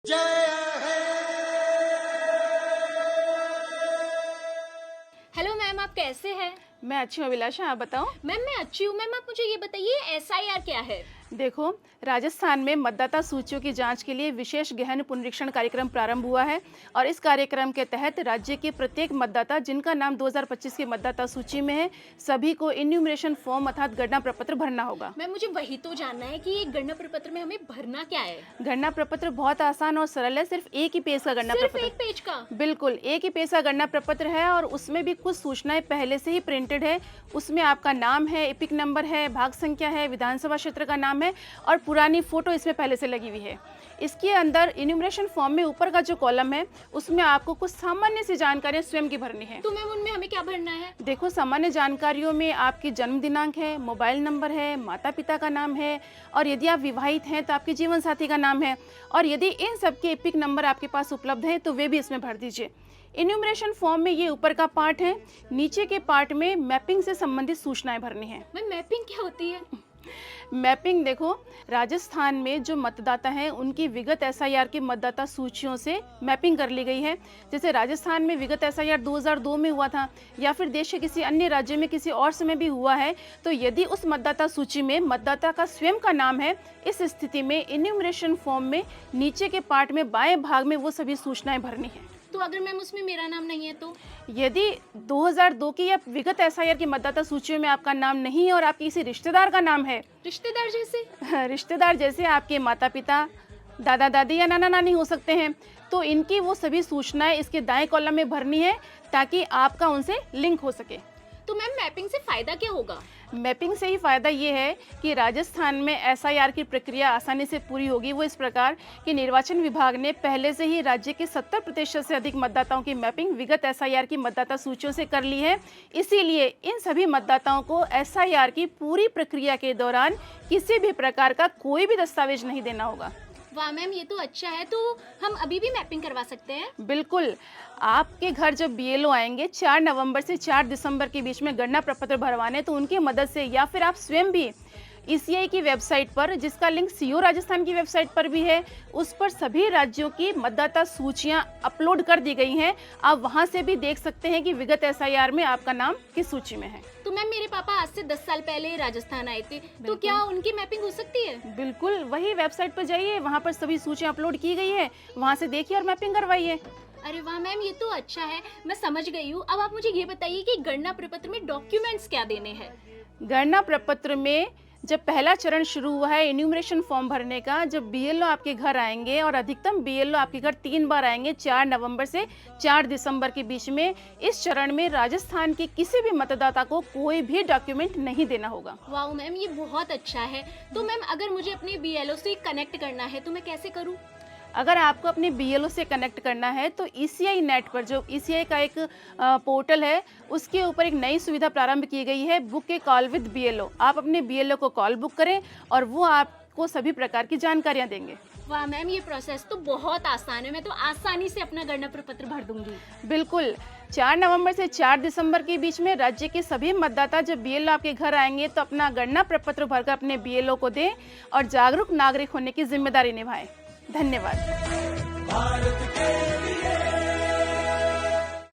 Hello ma'am, आप कैसे हैं? मैं अच्छी हूँ अभिलाषा, आप बताओ। मैम मैं अच्छी हूँ। मैम आप मुझे ये बताइए, एसआईआर क्या है? देखो, राजस्थान में मतदाता सूचियों की जांच के लिए विशेष गहन पुनरीक्षण कार्यक्रम प्रारंभ हुआ है और इस कार्यक्रम के तहत राज्य के प्रत्येक मतदाता जिनका नाम 2025 की मतदाता सूची में है, सभी को इन्यूमरेशन फॉर्म अर्थात गणना प्रपत्र भरना होगा। मैम मुझे वही तो जानना है कि ये गणना प्रपत्र में हमें भरना क्या है? गणना प्रपत्र बहुत आसान और सरल है, सिर्फ एक ही पेज का गणना सिर्फ प्रपत्र। एक पेज का? बिल्कुल, एक ही पेज का गणना प्रपत्र है और उसमें भी कुछ सूचनाएं पहले से ही प्रिंटेड है। उसमें आपका नाम है, एपिक नंबर है, भाग संख्या है, विधानसभा क्षेत्र का नाम है और पुरानी फोटो इसमें पहले से लगी हुई है। इसके अंदर इन्यूमरेशन फॉर्म में ऊपर का जो कॉलम है उसमें आपको कुछ सामान्य सी जानकारियां स्वयं की भरनी है। तो मैम उनमें हमें क्या भरना है? देखो, सामान्य जानकारियों में आपकी जन्म दिनांक है, मोबाइल नंबर है, माता पिता का नाम है और यदि आप विवाहित हैं तो आपके जीवन साथी का नाम है और यदि इन सब के एपिक नंबर आपके पास उपलब्ध हैं तो वे भी इसमें भर दीजिए। इन्यूमरेशन फॉर्म में ये ऊपर का पार्ट है, नीचे के पार्ट में मैपिंग से संबंधित सूचनाएं भरनी है। मैम मैपिंग क्या होती है? मैपिंग देखो, राजस्थान में जो मतदाता हैं उनकी विगत एसआईआर की मतदाता सूचियों से मैपिंग कर ली गई है। जैसे राजस्थान में विगत एसआईआर 2002 में हुआ था या फिर देश के किसी अन्य राज्य में किसी और समय भी हुआ है, तो यदि उस मतदाता सूची में मतदाता का स्वयं का नाम है, इस स्थिति में इन्यूमरेशन फॉर्म में नीचे के पार्ट में बाएं भाग में वो सभी सूचनाएं भरनी है। तो अगर मैम उसमें मेरा नाम नहीं है तो? यदि 2002 की या विगत एसआईआर की मतदाता सूचियों में आपका नाम नहीं है और आपके किसी रिश्तेदार का नाम है, रिश्तेदार जैसे? रिश्तेदार जैसे आपके माता पिता, दादा दादी या नाना नानी हो सकते हैं, तो इनकी वो सभी सूचनाएं इसके दाएं कॉलम में भरनी है ताकि आपका उनसे लिंक हो सके। तो मैम मैपिंग से फायदा क्या होगा? मैपिंग से ही फायदा ये है कि राजस्थान में एसआईआर की प्रक्रिया आसानी से पूरी होगी। वो इस प्रकार कि निर्वाचन विभाग ने पहले से ही राज्य के 70% से अधिक मतदाताओं की मैपिंग विगत एसआईआर की मतदाता सूचियों से कर ली है। इसीलिए इन सभी मतदाताओं को एसआईआर की पूरी प्रक्रिया के दौरान किसी भी प्रकार का कोई भी दस्तावेज नहीं देना होगा। वाह मैम, ये तो अच्छा है। तो हम अभी भी मैपिंग करवा सकते हैं? बिल्कुल, आपके घर जब बीएलओ आएंगे 4 नवंबर से 4 दिसंबर के बीच में गणना प्रपत्र भरवाने, तो उनकी मदद से या फिर आप स्वयं भी ईसीआई की वेबसाइट पर, जिसका लिंक सीओ राजस्थान की वेबसाइट पर भी है, उस पर सभी राज्यों की मतदाता सूचियां अपलोड कर दी गई हैं। आप वहां से भी देख सकते हैं कि विगत एसआईआर में आपका नाम किस सूची में है। तो मैम मेरे पापा आज से 10 साल पहले राजस्थान आए थे, तो क्या उनकी मैपिंग हो सकती है? बिल्कुल, वही वेबसाइट पर जाइए, वहां पर सभी सूचियां अपलोड की गई है, वहां से देखिए और मैपिंग करवाइए। अरे वाह मैम, ये तो अच्छा है, मैं समझ गई हूँ। अब आप मुझे ये बताइए कि गणना प्रपत्र में डॉक्यूमेंट्स क्या देने हैं? गणना प्रपत्र में जब पहला चरण शुरू हुआ है इन्यूमरेशन फॉर्म भरने का, जब बीएलओ आपके घर आएंगे और अधिकतम बीएलओ आपके घर 3 बार आएंगे 4 नवंबर से 4 दिसंबर के बीच में, इस चरण में राजस्थान के किसी भी मतदाता को कोई भी डॉक्यूमेंट नहीं देना होगा। वाह मैम, ये बहुत अच्छा है। तो मैम अगर मुझे अपने बीएलओ से कनेक्ट करना है तो मैं कैसे करूँ? अगर आपको अपने बीएलओ से कनेक्ट करना है तो ईसीआई नेट पर, जो ईसीआई का एक पोर्टल है, उसके ऊपर एक नई सुविधा प्रारंभ की गई है, book A call with BLO. आप अपने बीएलओ को कॉल बुक करें और वो आपको सभी प्रकार की जानकारियां देंगे। वाह मैम, ये प्रोसेस तो बहुत आसान है, मैं तो आसानी से अपना गणना प्रपत्र भर दूंगी। बिल्कुल, 4 नवंबर से 4 दिसंबर के बीच में राज्य के सभी मतदाता जब बीएलओ आपके घर आएंगे तो अपना गणना प्रपत्र भरकर अपने बीएलओ को दें और जागरूक नागरिक होने की जिम्मेदारी निभाएं। धन्यवाद।